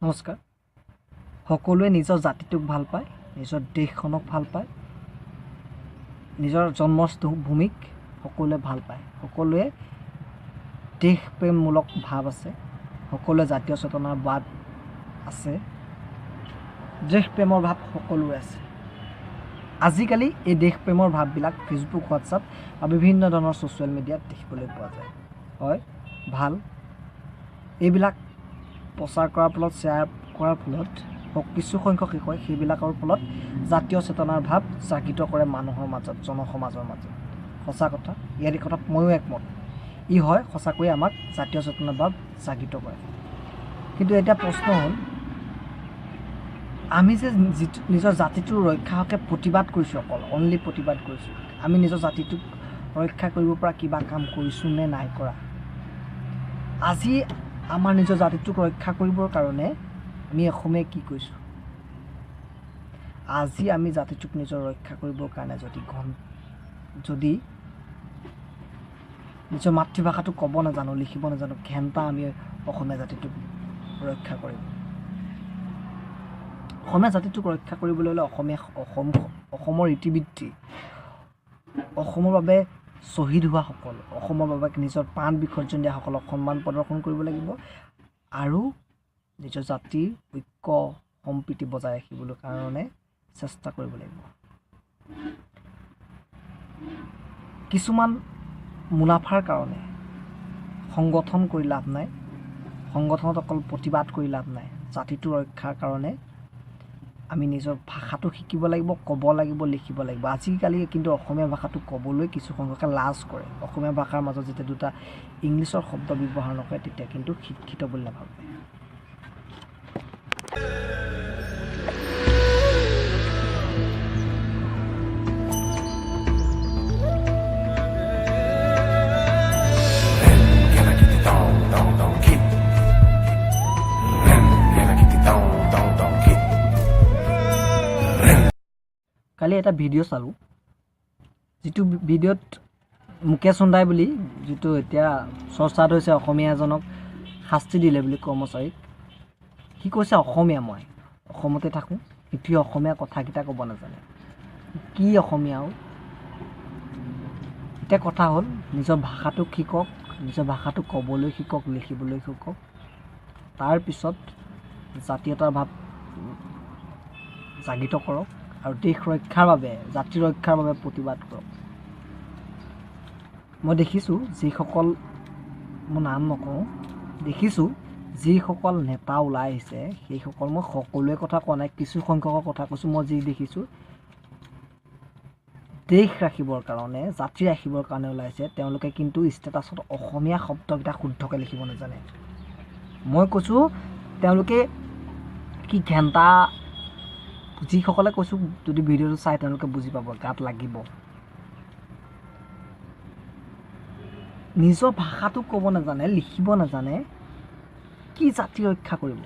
নমস্কাৰ। সকলোৱে নিজৰ জাতিটোক ভাল পায়, নিজৰ দেশখনক ভাল পায়, নিজৰ জন্মভূমিক সকলোৱে ভাল পায়। সকলোৱে দেশপ্ৰেমমূলক ভাৱ আছে, সকলোৱে জাতীয় চেতনাৰ বাদ আছে, দেশপ্ৰেমৰ ভাৱ সকলোৰে আছে। আজিকালি এই দেশপ্ৰেমৰ ভাৱবিলাক ফেচবুক, হোৱাটছআপ বা বিভিন্ন ধৰণৰ ছ'চিয়েল মিডিয়াত দেখিবলৈ পোৱা যায়। হয়, ভাল। এইবিলাক প্ৰচাৰ কৰাৰ ফলত, শ্বেয়াৰ কৰাৰ ফলত কিছু সংখ্যক কয় সেইবিলাকৰ ফলত জাতীয় চেতনাৰ ভাৱ জাগৃত কৰে মানুহৰ মাজত, জনসমাজৰ মাজত। সঁচা কথা, ইয়াৰ কথাত ময়ো একমত। ই হয়, সঁচাকৈয়ে আমাক জাতীয় চেতনাৰ ভাৱ জাগৃত কৰে। কিন্তু এতিয়া প্ৰশ্ন হ'ল, আমি যে নিজৰ জাতিটোৰ ৰক্ষাৰ হকে প্ৰতিবাদ কৰিছোঁ, অনলি প্ৰতিবাদ কৰিছোঁ, আমি নিজৰ জাতিটোক ৰক্ষা কৰিব পৰা কিবা কাম কৰিছোঁ নে নাই কৰা? আজি আমাৰ নিজৰ জাতিটোক ৰক্ষা কৰিবৰ কাৰণে আমি অসমীয়াই কি কৰিছোঁ? আজি আমি জাতিটোক নিজৰ ৰক্ষা কৰিবৰ কাৰণে যদি নিজৰ মাতৃভাষাটো ক'ব নাজানো, লিখিব নাজানো, ঘেণ্টা আমি অসমীয়া জাতিটোক ৰক্ষা কৰিম। অসমীয়া জাতিটোক ৰক্ষা কৰিবলৈ হ'লে অসমৰ ইতিবৃত্তি, অসমৰ বাবে শ্বহীদ হোৱাসকল, অসমৰ বাবে নিজৰ প্ৰাণ বিসৰ্জন দিয়াসকলক সন্মান প্ৰদৰ্শন কৰিব লাগিব আৰু নিজৰ জাতিৰ ঐক্য সম্প্ৰীতি বজাই ৰাখিবলৈ কাৰণে চেষ্টা কৰিব লাগিব। কিছুমান মুনাফাৰ কাৰণে সংগঠন কৰি লাভ নাই, সংগঠনত অকল প্ৰতিবাদ কৰি লাভ নাই। জাতিটোৰ ৰক্ষাৰ কাৰণে আমি নিজৰ ভাষাটো শিকিব লাগিব, ক'ব লাগিব, লিখিব লাগিব। আজিকালি কিন্তু অসমীয়া ভাষাটো ক'বলৈ কিছু সংখ্যকে লাজ কৰে। অসমীয়া ভাষাৰ মাজত যেতিয়া দুটা ইংলিছৰ শব্দ ব্যৱহাৰ নকৰে, তেতিয়া কিন্তু শিক্ষিত বুলি নাভাবে। কালি এটা ভিডিঅ' চালোঁ, যিটো ভিডিঅ'ত মুকেশ চন্দাই বুলি যিটো এতিয়া চৰ্চাত হৈছে, অসমীয়া এজনক শাস্তি দিলে বুলি কৰ্মচাৰীক। সি কৈছে, অসমীয়া, মই অসমতে থাকোঁ, কিন্তু অসমীয়া কথাকেইটা ক'ব নাজানে। কি অসমীয়াও? এতিয়া কথা হ'ল, নিজৰ ভাষাটোক শিকক, নিজৰ ভাষাটো ক'বলৈ শিকক, লিখিবলৈ শিকক। তাৰপিছত জাতীয়তাৰ ভাৱ জাগৃত কৰক আৰু দেশ ৰক্ষাৰ বাবে, জাতি ৰক্ষাৰ বাবে প্ৰতিবাদ কৰক। মই দেখিছোঁ যিসকল, মই নাম নকওঁ, দেখিছোঁ যিসকল নেতা ওলাই আহিছে, সেইসকল, মই সকলোৱে কথা কোৱা নাই, কিছু সংখ্যকৰ কথা কৈছোঁ। মই যি দেখিছোঁ দেশ ৰাখিবৰ কাৰণে, জাতি ৰাখিবৰ কাৰণে ওলাইছে, তেওঁলোকে কিন্তু ষ্টেটাছত অসমীয়া শব্দকেইটা শুদ্ধকৈ লিখিব নাজানে। মই কৈছোঁ, তেওঁলোকে কি ঘেণ্টা, যিসকলে কৈছোঁ, যদি ভিডিঅ'টো চাই তেওঁলোকে বুজি পাব, গাত লাগিব। নিজৰ ভাষাটো ক'ব নাজানে, লিখিব নাজানে, কি জাতি ৰক্ষা কৰিব?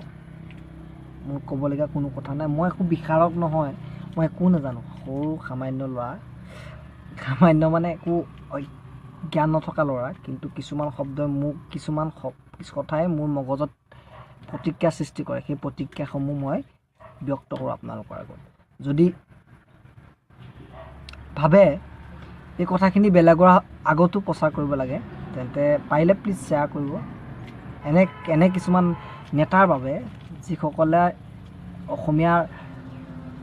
মোৰ ক'বলগীয়া কোনো কথা নাই। মই একো বিশাৰদ নহয়, মই একো নাজানো, সৰু সামান্য ল'ৰা, সামান্য মানে একো জ্ঞান নথকা ল'ৰা। কিন্তু কিছুমান শব্দই মোক, কিছুমান কথাই মোৰ মগজত প্ৰতিক্ৰিয়া সৃষ্টি কৰে। সেই প্ৰতিক্ৰিয়াসমূহ মই ব্যক্ত কৰোঁ আপোনালোকৰ আগত। যদি ভাবে এই কথাখিনি বেলেগৰ আগতো প্ৰচাৰ কৰিব লাগে, তেন্তে পাৰিলে প্লিজ শ্বেয়াৰ কৰিব। এনে কিছুমান নেতাৰ বাবে, যিসকলে অসমীয়াৰ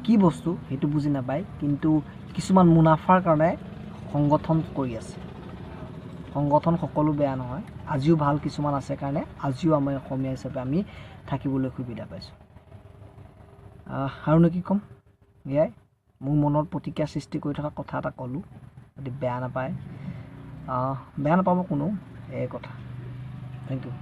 কি বস্তু সেইটো বুজি নাপায়, কিন্তু কিছুমান মুনাফাৰ কাৰণে সংগঠন কৰি আছে। সংগঠন সকলো বেয়া নহয়, আজিও ভাল কিছুমান আছে কাৰণে আজিও আমি অসমীয়া হিচাপে আমি থাকিবলৈ সুবিধা পাইছোঁ। আৰুনো কি ক'ম? এয়াই মোৰ মনত প্ৰতিক্ৰিয়া সৃষ্টি কৰি থকা কথা এটা ক'লোঁ, যদি বেয়া নাপায়, বেয়া নাপাব কোনো, এই কথা। Thank U.